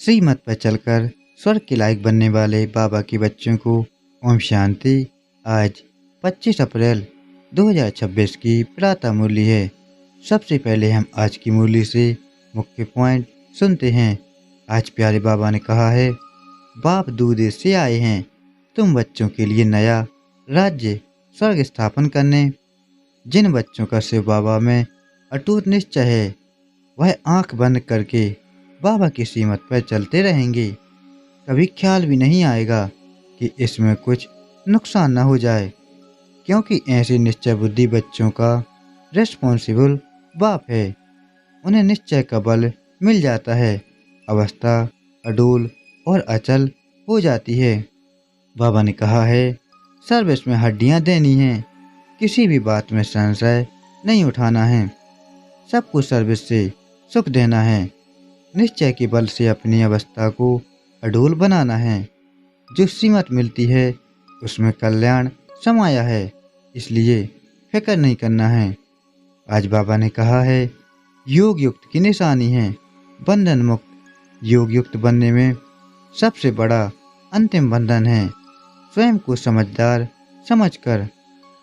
श्रीमत पर चलकर स्वर्ग के लायक बनने वाले बाबा के बच्चों को ओम शांति। आज 25 अप्रैल 2026 की प्रातः मुरली है। सबसे पहले हम आज की मुरली से मुख्य पॉइंट सुनते हैं। आज प्यारे बाबा ने कहा है, बाप दूर देश से आए हैं तुम बच्चों के लिए नया राज्य स्वर्ग स्थापन करने। जिन बच्चों का शिव बाबा में अटूट निश्चय है वह आंख बंद करके बाबा की सीमत पर चलते रहेंगे। कभी ख्याल भी नहीं आएगा कि इसमें कुछ नुकसान न हो जाए, क्योंकि ऐसे निश्चय बुद्धि बच्चों का रिस्पॉन्सिबल बाप है। उन्हें निश्चय का बल मिल जाता है, अवस्था अडोल और अचल हो जाती है। बाबा ने कहा है, सर्विस में हड्डियां देनी हैं, किसी भी बात में संशय नहीं उठाना है, सबको सर्विस से सुख देना है, निश्चय के बल से अपनी अवस्था को अडोल बनाना है। जो सीमत मिलती है उसमें कल्याण समाया है, इसलिए फिक्र नहीं करना है। आज बाबा ने कहा है, योग युक्त की निशानी है बंधन मुक्त। योग युक्त बनने में सबसे बड़ा अंतिम बंधन है स्वयं को समझदार समझकर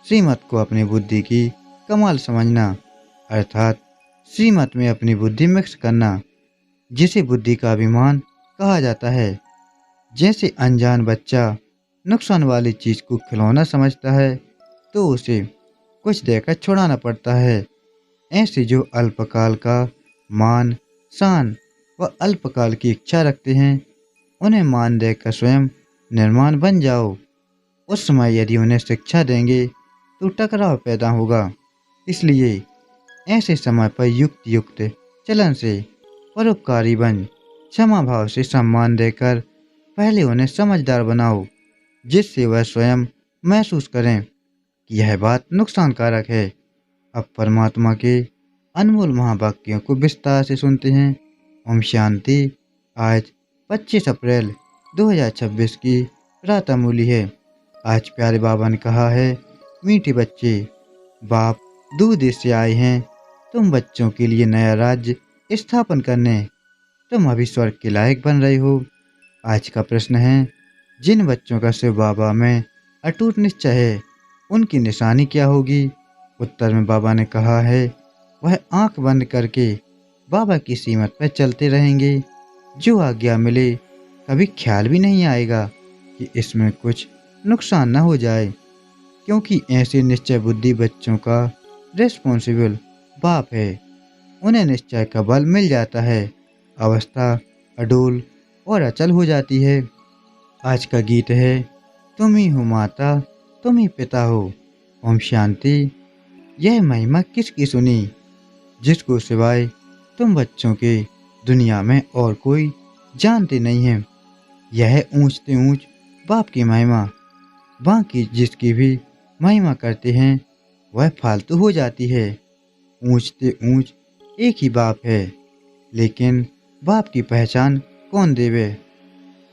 श्रीमत को अपनी बुद्धि की कमाल समझना, अर्थात श्रीमत में अपनी बुद्धि मिक्स करना, जिसे बुद्धि का अभिमान कहा जाता है। जैसे अनजान बच्चा नुकसान वाली चीज को खिलौना समझता है तो उसे कुछ देकर छुड़ाना पड़ता है। ऐसे जो अल्पकाल का मान शान व अल्पकाल की इच्छा रखते हैं उन्हें मान देकर स्वयं निर्माण बन जाओ। उस समय यदि उन्हें शिक्षा देंगे तो टकराव पैदा होगा। इसलिए ऐसे समय पर युक्त युक्त चलन से परोपकारी बन क्षमा भाव से सम्मान देकर पहले उन्हें समझदार बनाओ, जिससे वह स्वयं महसूस करें कि यह बात नुकसानकारक है। अब परमात्मा के अनमोल महावाक्यों को विस्तार से सुनते हैं। ओम शांति। आज 25 अप्रैल 2026 की प्रातः मुरली है। आज प्यारे बाबा ने कहा है, मीठे बच्चे, बाप दूर देश से आए हैं तुम बच्चों के लिए नया राज्य स्थापन करने। तुम अभी स्वर्ग के लायक बन रहे हो। आज का प्रश्न है, जिन बच्चों का शिव बाबा में अटूट निश्चय है उनकी निशानी क्या होगी। उत्तर में बाबा ने कहा है, वह आंख बंद करके बाबा की सीमत पर चलते रहेंगे। जो आज्ञा मिले कभी ख्याल भी नहीं आएगा कि इसमें कुछ नुकसान न हो जाए, क्योंकि ऐसे निश्चय बुद्धि बच्चों का रिस्पॉन्सिबल बाप है। उन्हें निश्चय का बल मिल जाता है, अवस्था अडोल और अचल हो जाती है। आज का गीत है, तुम ही हो माता तुम ही पिता हो। ओम शांति। यह महिमा किसकी सुनी, जिसको सिवाय तुम बच्चों के दुनिया में और कोई जानते नहीं है। यह ऊंचते ऊंच बाप की महिमा, बाकी जिसकी भी महिमा करते हैं वह फालतू हो जाती है। ऊंचते ऊंच एक ही बाप है, लेकिन बाप की पहचान कौन देवे।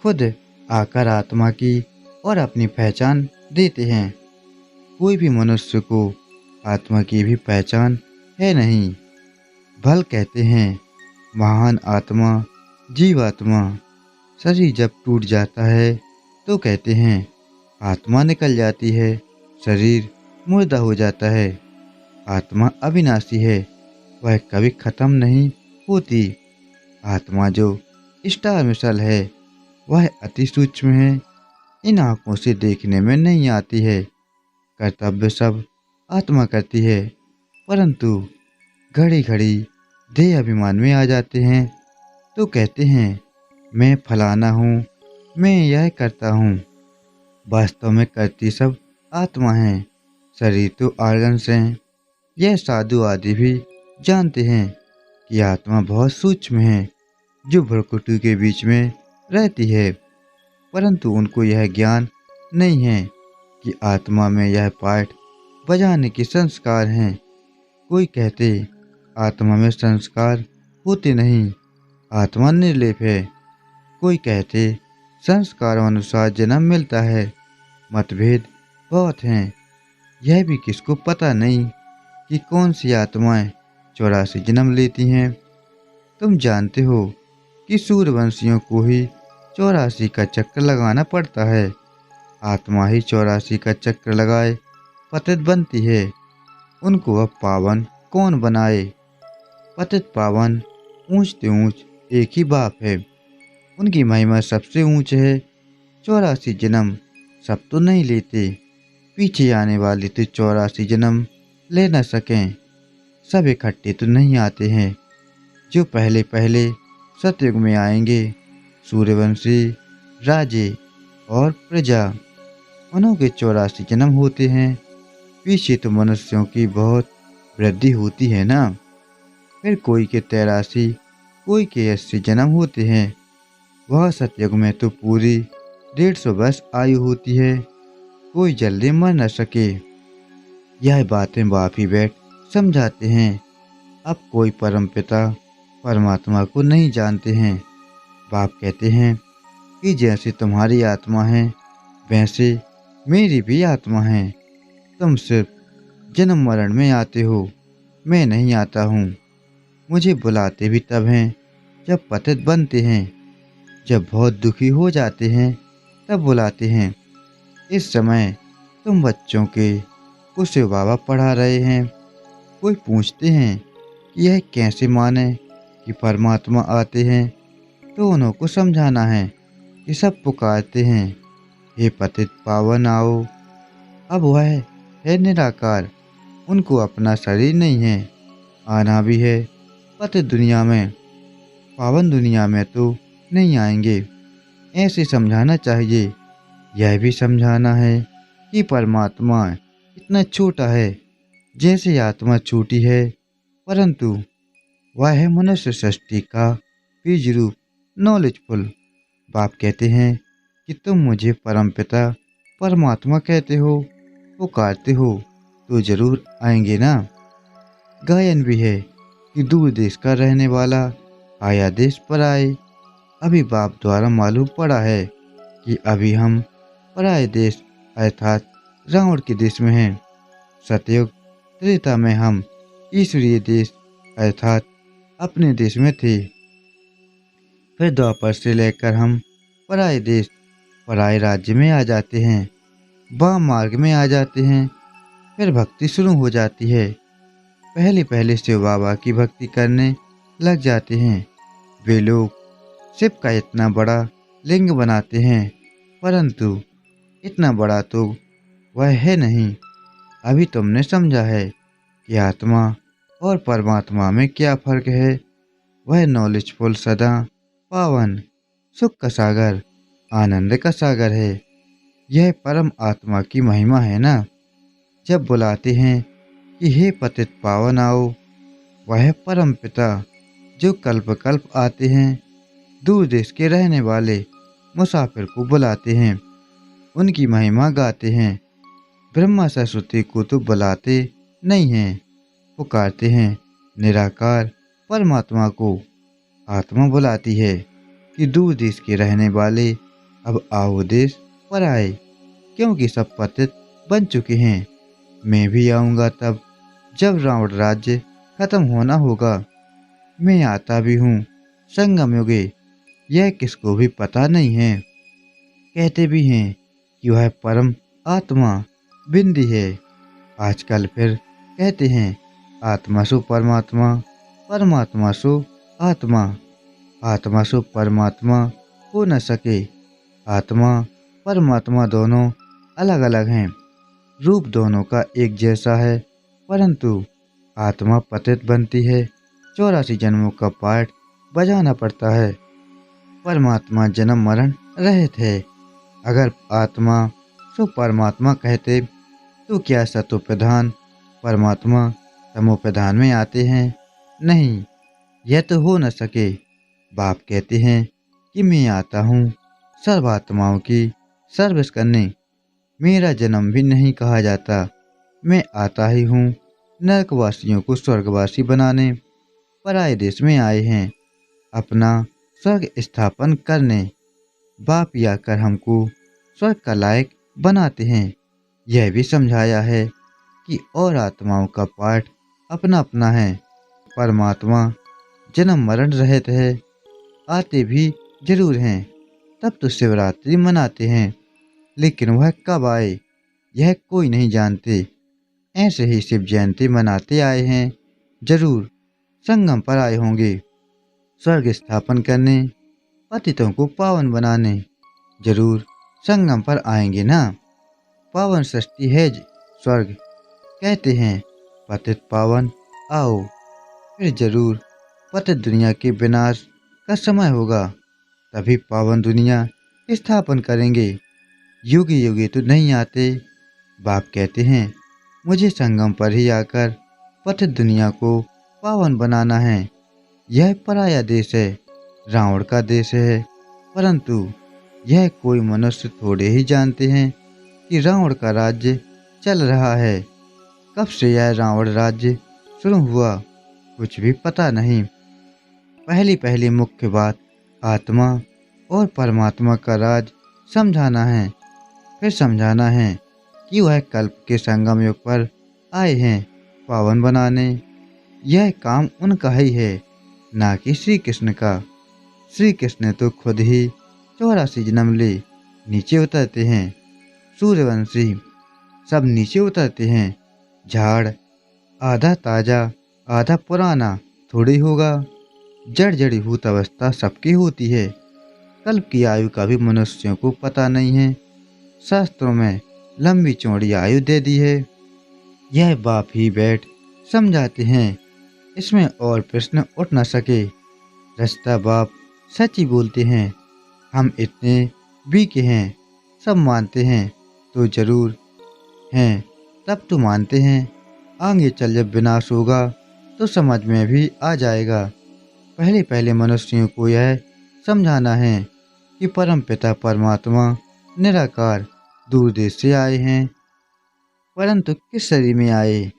खुद आकर आत्मा की और अपनी पहचान देते हैं। कोई भी मनुष्य को आत्मा की भी पहचान है नहीं। भल कहते हैं, महान आत्मा जीवात्मा। शरीर जब टूट जाता है तो कहते हैं आत्मा निकल जाती है, शरीर मुर्दा हो जाता है। आत्मा अविनाशी है, वह कभी खत्म नहीं होती। आत्मा जो स्टार मिसल है वह अति सूक्ष्म है, इन आंखों से देखने में नहीं आती है। कर्तव्य सब आत्मा करती है, परंतु घड़ी घड़ी देह अभिमान में आ जाते हैं तो कहते हैं मैं फलाना हूँ, मैं यह करता हूँ। वास्तव में करती सब आत्मा है, शरीर तो आर्गन्स हैं। यह साधु आदि भी जानते हैं कि आत्मा बहुत सूक्ष्म है, जो भ्रुकुटी के बीच में रहती है, परंतु उनको यह ज्ञान नहीं है कि आत्मा में यह पाठ बजाने के संस्कार हैं। कोई कहते आत्मा में संस्कार होते नहीं, आत्मा निर्लेप है। कोई कहते संस्कारों अनुसार जन्म मिलता है। मतभेद बहुत हैं। यह भी किसको पता नहीं कि कौन सी आत्माएं 84 जन्म लेती हैं। तुम जानते हो कि सूर्यवंशियों को ही 84 का चक्कर लगाना पड़ता है। आत्मा ही 84 का चक्र लगाए पतित बनती है। उनको अब पावन कौन बनाए? पतित पावन ऊंचते ऊंच एक ही बाप है। उनकी महिमा सबसे ऊंच है। 84 जन्म सब तो नहीं लेते, पीछे आने वाले तो 84 जन्म ले न सकें। सब इकट्ठे तो नहीं आते हैं। जो पहले पहले सतयुग में आएंगे, सूर्यवंशी, राजे और प्रजा, उन्हों के 84 जन्म होते हैं। पीछे तो मनुष्यों की बहुत वृद्धि होती है ना। फिर कोई के 83, कोई के 80 जन्म होते हैं। वह सतयुग में तो पूरी 150 वर्ष आयु होती है। कोई जल्दी मर न सके। यह बातें बाप ही बैठ समझाते हैं। अब कोई परमपिता परमात्मा को नहीं जानते हैं। बाप कहते हैं कि जैसे तुम्हारी आत्मा है, वैसे मेरी भी आत्मा है। तुम सिर्फ जन्म मरण में आते हो, मैं नहीं आता हूँ। मुझे बुलाते भी तब हैं जब पतित बनते हैं। जब बहुत दुखी हो जाते हैं तब बुलाते हैं। इस समय तुम बच्चों के कुछ बाबा पढ़ा रहे हैं। कोई पूछते हैं कि यह कैसे माने कि परमात्मा आते हैं, तो उन्हों को समझाना है कि सब पुकारते हैं, हे पतित पावन आओ। अब वह है निराकार, उनको अपना शरीर नहीं है। आना भी है पतित दुनिया में, पावन दुनिया में तो नहीं आएंगे। ऐसे समझाना चाहिए। यह भी समझाना है कि परमात्मा इतना छोटा है जैसे आत्मा छोटी है, परंतु वह है मनुष्य सृष्टि का बीज रूप, नॉलेजफुल। बाप कहते हैं कि तुम मुझे परमपिता परमात्मा कहते हो, पुकारते हो, तो जरूर आएंगे ना। गायन भी है कि दूर देश का रहने वाला आया देश पर आए। अभी बाप द्वारा मालूम पड़ा है कि अभी हम पराये देश अर्थात रावण के देश में हैं। सतयुग त्रेता में हम ईश्वरीय देश अर्थात अपने देश में थे। फिर द्वापर से लेकर हम पराये देश, पराये राज्य में आ जाते हैं, वाम मार्ग में आ जाते हैं। फिर भक्ति शुरू हो जाती है। पहले पहले शिव बाबा की भक्ति करने लग जाते हैं। वे लोग शिव का इतना बड़ा लिंग बनाते हैं, परंतु इतना बड़ा तो वह है नहीं। अभी तुमने समझा है कि आत्मा और परमात्मा में क्या फर्क है। वह नॉलेजफुल, सदा पावन, सुख का सागर, आनंद का सागर है। यह परम आत्मा की महिमा है ना। जब बुलाते हैं कि हे पतित पावन आओ, वह परम पिता जो कल्प कल्प आते हैं, दूर देश के रहने वाले मुसाफिर को बुलाते हैं, उनकी महिमा गाते हैं। ब्रह्मा सरस्वती को तो बुलाते नहीं हैं, पुकारते हैं निराकार परमात्मा को। आत्मा बुलाती है कि दूर देश के रहने वाले अब आओ देश पर आए, क्योंकि सब पतित बन चुके हैं। मैं भी आऊँगा तब जब रावण राज्य खत्म होना होगा। मैं आता भी हूँ संगम युगे, यह किसको भी पता नहीं है। कहते भी हैं कि वह परम आत्मा बिंदी है। आजकल फिर कहते हैं आत्मा सो परमात्मा, परमात्मा सो आत्मा। आत्मा सो परमात्मा हो न सके। आत्मा परमात्मा दोनों अलग अलग हैं। रूप दोनों का एक जैसा है, परंतु आत्मा पतित बनती है। 84 जन्मों का पाठ बजाना पड़ता है। परमात्मा जन्म मरण रहित है। अगर आत्मा सो परमात्मा कहते तो क्या सतोप्रधान परमात्मा तमोप्रधान में आते हैं? नहीं, यह तो हो न सके। बाप कहते हैं कि मैं आता हूँ सर्वात्माओं की सर्विस करने। मेरा जन्म भी नहीं कहा जाता। मैं आता ही हूँ नरकवासियों को स्वर्गवासी बनाने। पराये देश में आए हैं अपना स्वर्ग स्थापन करने। बाप आकर हमको स्वर्ग का लायक बनाते हैं। यह भी समझाया है कि और आत्माओं का पाठ अपना अपना है। परमात्मा जन्म मरण रहित है। आते भी जरूर हैं। तब तो शिवरात्रि मनाते हैं, लेकिन वह कब आए यह कोई नहीं जानते। ऐसे ही शिव जयंती मनाते आए हैं, जरूर संगम पर आए होंगे स्वर्ग स्थापन करने, पतितों को पावन बनाने। जरूर संगम पर आएंगे ना। पावन सृष्टि है स्वर्ग, कहते हैं पतित पावन आओ। फिर जरूर पतित दुनिया के विनाश का समय होगा, तभी पावन दुनिया स्थापन करेंगे। युगी युगी तो नहीं आते। बाप कहते हैं मुझे संगम पर ही आकर पतित दुनिया को पावन बनाना है। यह पराया देश है, रावण का देश है, परंतु यह कोई मनुष्य थोड़े ही जानते हैं कि रावण का राज्य चल रहा है। कब से यह रावण राज्य शुरू हुआ कुछ भी पता नहीं। पहली पहली मुख्य बात आत्मा और परमात्मा का राज समझाना है। फिर समझाना है कि वह कल्प के संगम युग पर आए हैं पावन बनाने। यह काम उनका ही है, ना कि श्री कृष्ण का। श्री कृष्ण ने तो खुद ही 84 जन्म ले नीचे उतरते हैं। सूर्यवंशी सब नीचे उतरते हैं। झाड़ आधा ताजा आधा पुराना थोड़ी होगा। जड़ जड़ीभूत अवस्था सबकी होती है। कल्प की आयु का भी मनुष्यों को पता नहीं है। शास्त्रों में लंबी चौड़ी आयु दे दी है। यह बाप ही बैठ समझाते हैं, इसमें और प्रश्न उठ न सके। रास्ता बाप सच ही बोलते हैं। हम इतने वीके हैं, सब मानते हैं तो जरूर हैं, तब तो मानते हैं। आगे चल जब विनाश होगा तो समझ में भी आ जाएगा। पहले पहले मनुष्यों को यह समझाना है कि परमपिता परमात्मा निराकार दूर देश से आए हैं, परंतु किस शरीर में आए,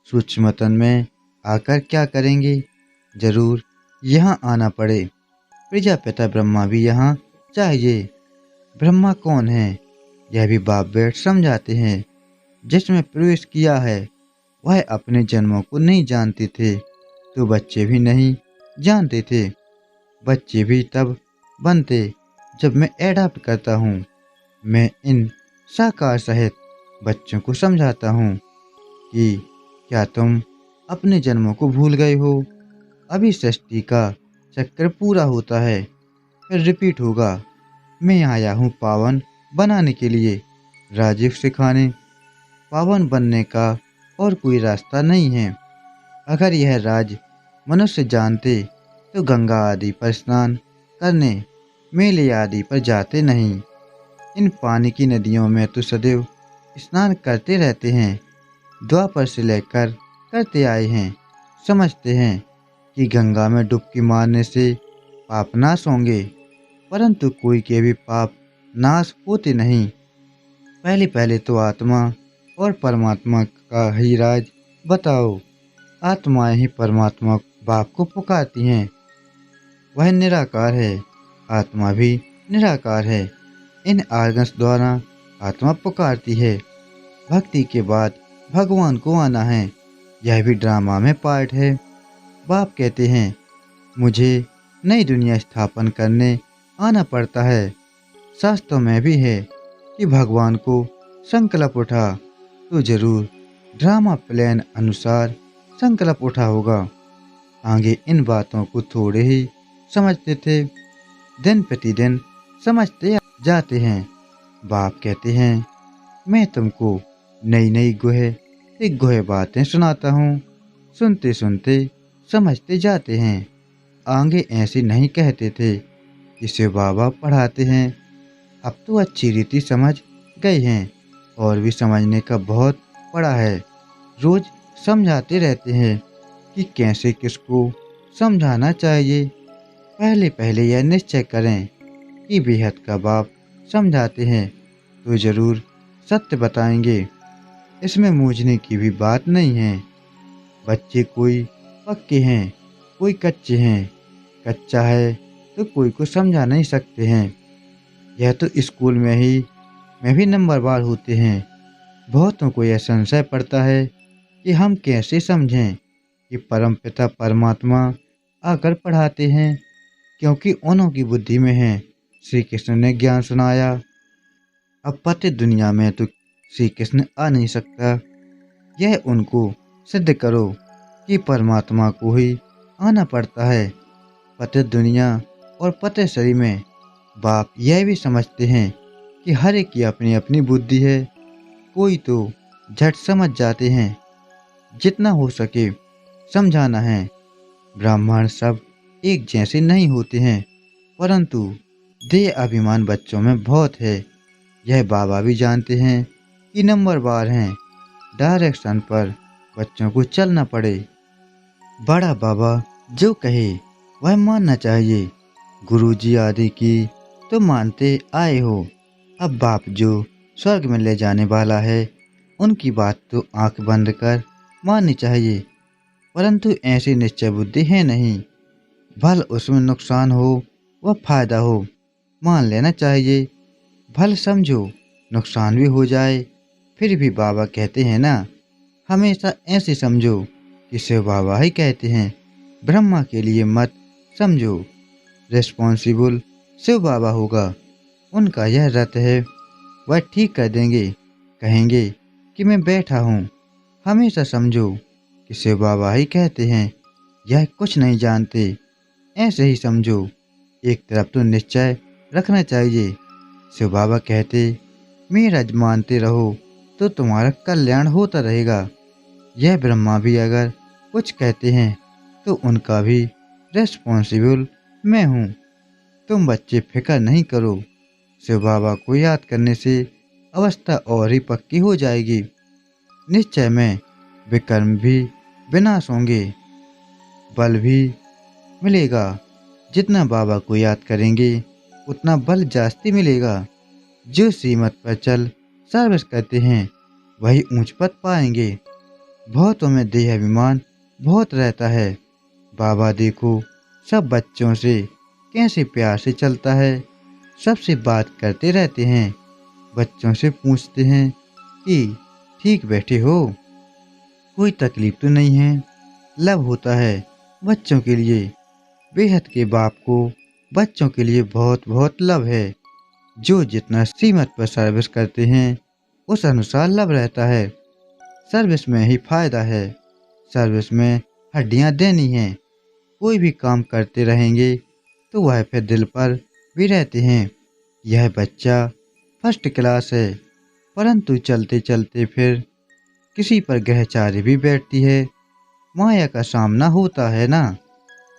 सूक्ष्म तन में आकर क्या करेंगे। जरूर यहाँ आना पड़े। प्रजापिता ब्रह्मा भी यहाँ चाहिए। ब्रह्मा कौन है यह भी बाप बैठ समझाते हैं। जिसमें प्रवेश किया है वह अपने जन्मों को नहीं जानते थे, तो बच्चे भी नहीं जानते थे। बच्चे भी तब बनते जब मैं एडाप्ट करता हूँ। मैं इन साकार सहित बच्चों को समझाता हूँ कि क्या तुम अपने जन्मों को भूल गए हो। अभी सृष्टि का चक्र पूरा होता है, फिर रिपीट होगा। मैं आया हूँ पावन बनाने के लिए, राजीव सिखाने। पावन बनने का और कोई रास्ता नहीं है। अगर यह राज मनुष्य जानते तो गंगा आदि पर स्नान करने, मेले आदि पर जाते नहीं। इन पानी की नदियों में तो सदैव स्नान करते रहते हैं। द्वापर से लेकर करते आए हैं। समझते हैं कि गंगा में डुबकी मारने से पाप नाश होंगे, परंतु कोई के भी पाप नाश होते नहीं। पहले पहले तो आत्मा और परमात्मा का ही राज बताओ। आत्माएं ही परमात्मा बाप को पुकारती हैं। वह निराकार है, आत्मा भी निराकार है। इन आर्गन्स द्वारा आत्मा पुकारती है। भक्ति के बाद भगवान को आना है, यह भी ड्रामा में पार्ट है। बाप कहते हैं मुझे नई दुनिया स्थापन करने आना पड़ता है। शास्त्रों में भी है कि भगवान को संकल्प उठा तो जरूर ड्रामा प्लान अनुसार संकल्प उठा होगा। आगे इन बातों को थोड़े ही समझते थे, दिन प्रतिदिन समझते जाते हैं। बाप कहते हैं मैं तुमको नई नई गुहे बातें सुनाता हूँ। सुनते सुनते समझते जाते हैं। आगे ऐसे नहीं कहते थे, इसे बाबा पढ़ाते हैं। अब तो अच्छी रीति समझ गए हैं और भी समझने का बहुत पड़ा है। रोज समझाते रहते हैं कि कैसे किसको समझाना चाहिए। पहले पहले यह निश्चय करें कि बेहद का बाप समझाते हैं तो जरूर सत्य बताएंगे। इसमें मूझने की भी बात नहीं है। बच्चे कोई पक्के हैं, कोई कच्चे हैं। कच्चा है तो कोई को समझा नहीं सकते हैं। यह तो स्कूल में भी नंबरवार होते हैं। बहुतों को यह संशय पड़ता है कि हम कैसे समझें कि परमपिता परमात्मा आकर पढ़ाते हैं, क्योंकि उन्हों की बुद्धि में है। श्री कृष्ण ने ज्ञान सुनाया। अब पति दुनिया में तो श्री कृष्ण आ नहीं सकता। यह उनको सिद्ध करो कि परमात्मा को ही आना पड़ता है। पति दुनिया और पति शरीर में बाप यह भी समझते हैं कि हर एक की अपनी अपनी बुद्धि है। कोई तो झट समझ जाते हैं, जितना हो सके समझाना है। ब्राह्मण सब एक जैसे नहीं होते हैं, परंतु देह अभिमान बच्चों में बहुत है। यह बाबा भी जानते हैं कि नंबरवार हैं। डायरेक्शन पर बच्चों को चलना पड़े। बड़ा बाबा जो कहे वह मानना चाहिए। गुरुजी आदि की तो मानते आए हो। अब बाप जो स्वर्ग में ले जाने वाला है, उनकी बात तो आंख बंद कर माननी चाहिए। परंतु ऐसी निश्चय बुद्धि है नहीं। भल उसमें नुकसान हो व फायदा हो, मान लेना चाहिए। भल समझो नुकसान भी हो जाए, फिर भी बाबा कहते हैं ना, हमेशा ऐसे समझो कि शिव बाबा ही कहते हैं। ब्रह्मा के लिए मत समझो। रिस्पॉन्सिबल शिव बाबा होगा। उनका यह रथ है, वह ठीक कर देंगे। कहेंगे कि मैं बैठा हूँ। हमेशा समझो कि शिव बाबा ही कहते हैं। यह कुछ नहीं जानते, ऐसे ही समझो। एक तरफ तो निश्चय रखना चाहिए। शिव बाबा कहते, मेरा मानते रहो तो तुम्हारा कल्याण होता रहेगा। यह ब्रह्मा भी अगर कुछ कहते हैं तो उनका भी रेस्पॉन्सिबल मैं हूँ। तुम बच्चे फिक्र नहीं करो। शिव बाबा को याद करने से अवस्था और ही पक्की हो जाएगी। निश्चय में विकर्म भी विनाश होंगे, बल भी मिलेगा। जितना बाबा को याद करेंगे उतना बल जास्ती मिलेगा। जो श्रीमत पर चल सर्विस करते हैं वही ऊंच पद पाएंगे। बहुतों में देह अभिमान बहुत रहता है। बाबा देखो सब बच्चों से कैसे प्यार से चलता है। सबसे बात करते रहते हैं। बच्चों से पूछते हैं कि ठीक बैठे हो, कोई तकलीफ तो नहीं है। लब होता है बच्चों के लिए। बेहद के बाप को बच्चों के लिए बहुत बहुत लब है। जो जितना सीमत पर सर्विस करते हैं उस अनुसार लब रहता है। सर्विस में ही फायदा है। सर्विस में हड्डियां देनी हैं। कोई भी काम करते रहेंगे तो वह फिर दिल पर भी रहते हैं। यह बच्चा फर्स्ट क्लास है, परंतु चलते चलते फिर किसी पर ग्रहचारी भी बैठती है। माया का सामना होता है ना।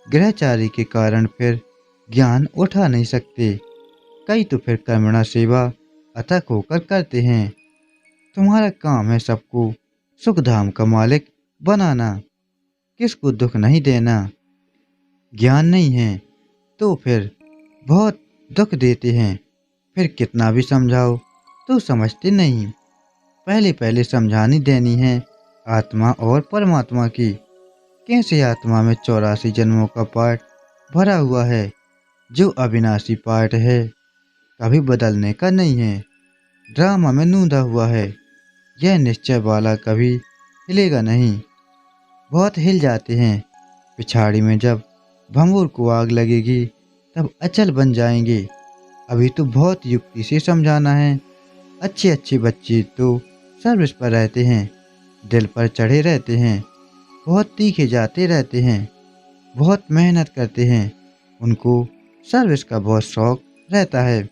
ग्रहचारी के कारण फिर ज्ञान उठा नहीं सकते। कई तो फिर कर्मणा सेवा अथक होकर करते हैं। तुम्हारा काम है सबको सुख धाम का मालिक बनाना, किसको दुख नहीं देना। ज्ञान नहीं है तो फिर बहुत दुख देते हैं। फिर कितना भी समझाओ तो समझते नहीं। पहले पहले समझानी देनी है आत्मा और परमात्मा की। कैसे आत्मा में 84 जन्मों का पाठ भरा हुआ है, जो अविनाशी पाठ है, कभी बदलने का नहीं है। ड्रामा में नूंदा हुआ है। यह निश्चय वाला कभी हिलेगा नहीं। बहुत हिल जाते हैं। पिछाड़ी में जब भंगूर को आग लगेगी तब अचल बन जाएंगे। अभी तो बहुत युक्ति से समझाना है। अच्छे अच्छे बच्चे तो सर्विस पर रहते हैं, दिल पर चढ़े रहते हैं, बहुत तीखे जाते रहते हैं, बहुत मेहनत करते हैं। उनको सर्विस का बहुत शौक रहता है।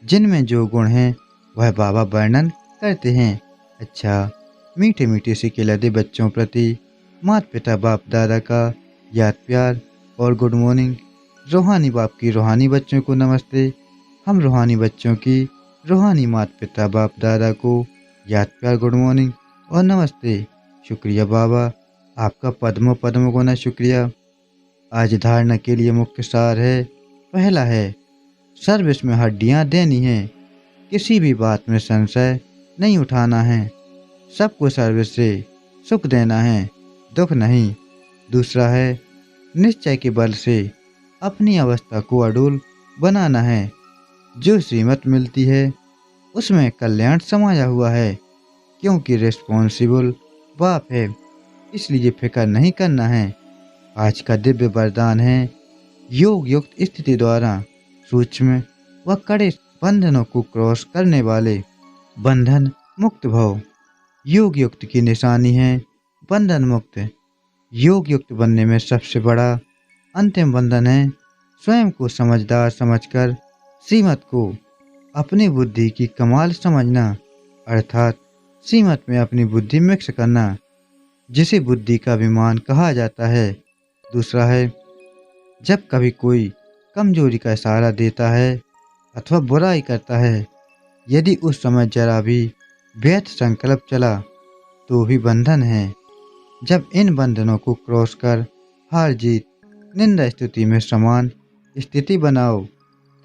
जिनमें जो गुण हैं वह बाबा वर्णन करते हैं। अच्छा, मीठे मीठे से खिलाते बच्चों प्रति माता पिता बाप दादा का याद प्यार और गुड मॉर्निंग। रूहानी बाप की रूहानी बच्चों को नमस्ते। हम रूहानी बच्चों की रूहानी माता पिता बाप दादा को याद प्यार गुड मॉर्निंग और नमस्ते। शुक्रिया बाबा, आपका पद्मों पद्मों गुना शुक्रिया। आज धारणा के लिए मुख्य सार है। पहला है, सर्विस में हड्डियां देनी है। किसी भी बात में संशय नहीं उठाना है। सबको सर्विस से सुख देना है, दुख नहीं। दूसरा है, निश्चय के बल से अपनी अवस्था को अडूल बनाना है। जो श्रीमत मिलती है उसमें कल्याण समाया हुआ है, क्योंकि रिस्पॉन्सिबल बाप है, इसलिए फिक्र नहीं करना है। आज का दिव्य वरदान है, योग युक्त स्थिति द्वारा सूक्ष्म व कड़े बंधनों को क्रॉस करने वाले बंधन मुक्त भव। योग युक्त की निशानी है बंधन मुक्त। योग युक्त बनने में सबसे बड़ा अंतिम बंधन है स्वयं को समझदार समझकर सीमत को अपनी बुद्धि की कमाल समझना, अर्थात सीमत में अपनी बुद्धि मिक्स करना, जिसे बुद्धि का विमान कहा जाता है। दूसरा है, जब कभी कोई कमजोरी का इशारा देता है अथवा बुराई करता है, यदि उस समय जरा भी व्यर्थ संकल्प चला तो भी बंधन है। जब इन बंधनों को क्रॉस कर हार जीत निंदा स्तुति में समान स्थिति बनाओ,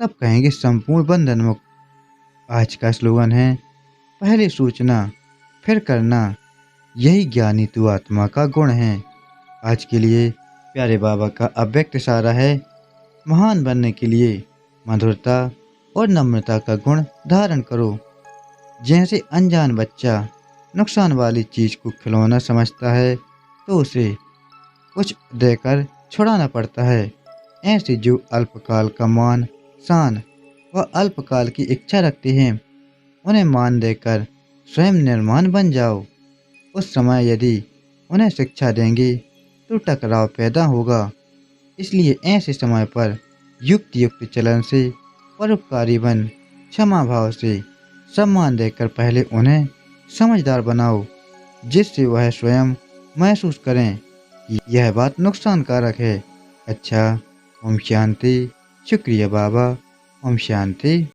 तब कहेंगे संपूर्ण बंधन मुक्त। आज का स्लोगन है, पहले सूचना फिर करना, यही ज्ञानी तू आत्मा का गुण है। आज के लिए प्यारे बाबा का अव्यक्त इशारा है, महान बनने के लिए मधुरता और नम्रता का गुण धारण करो। जैसे अनजान बच्चा नुकसान वाली चीज को खिलौना समझता है तो उसे कुछ देकर छुड़ाना पड़ता है, ऐसे जो अल्पकाल का मान शान व अल्पकाल की इच्छा रखते हैं, उन्हें मान देकर स्वयं निर्माण बन जाओ। उस समय यदि उन्हें शिक्षा देंगे तो टकराव पैदा होगा। इसलिए ऐसे समय पर युक्त युक्त चलन से परोपकारी बन क्षमा भाव से सम्मान देकर पहले उन्हें समझदार बनाओ, जिससे वह स्वयं महसूस करें कि यह बात नुकसानकारक है। अच्छा, ओम शांति। शुक्रिया बाबा। ओम शांति।